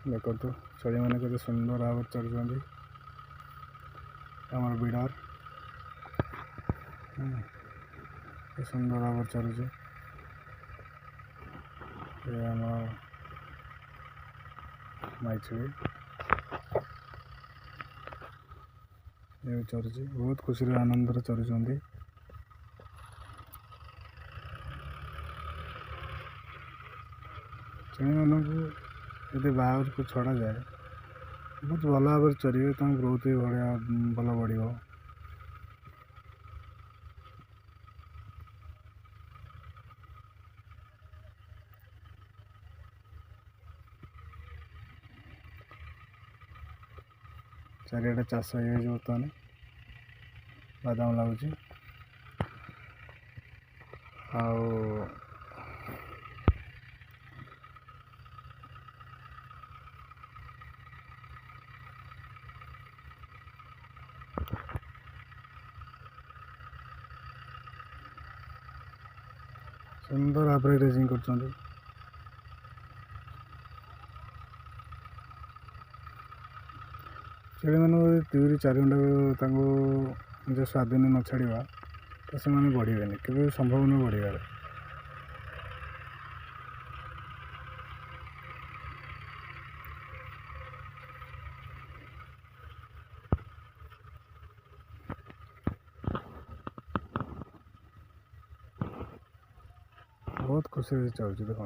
देखो छेली मैंने केते सुंदर भाव चलुँच आम बिडर सुंदर भाव चलुचे आम माई छेली ये चरुची बहुत खुशी आनंद चरुंच छेली मानक बाहर को छड़ा जाए बहुत भल भाव चरिए बहुत ही बढ़िया भल बढ़ चारिआडे चाष हो बर्तमान बादाम लगुच सुंदर भाव रेजिंग कर छेली मानक 3-4 घंटा निज स्वाधीन न छाड़ा तो से बढ़े के संभव न बढ़िया बहुत खुशी चलुची देखो।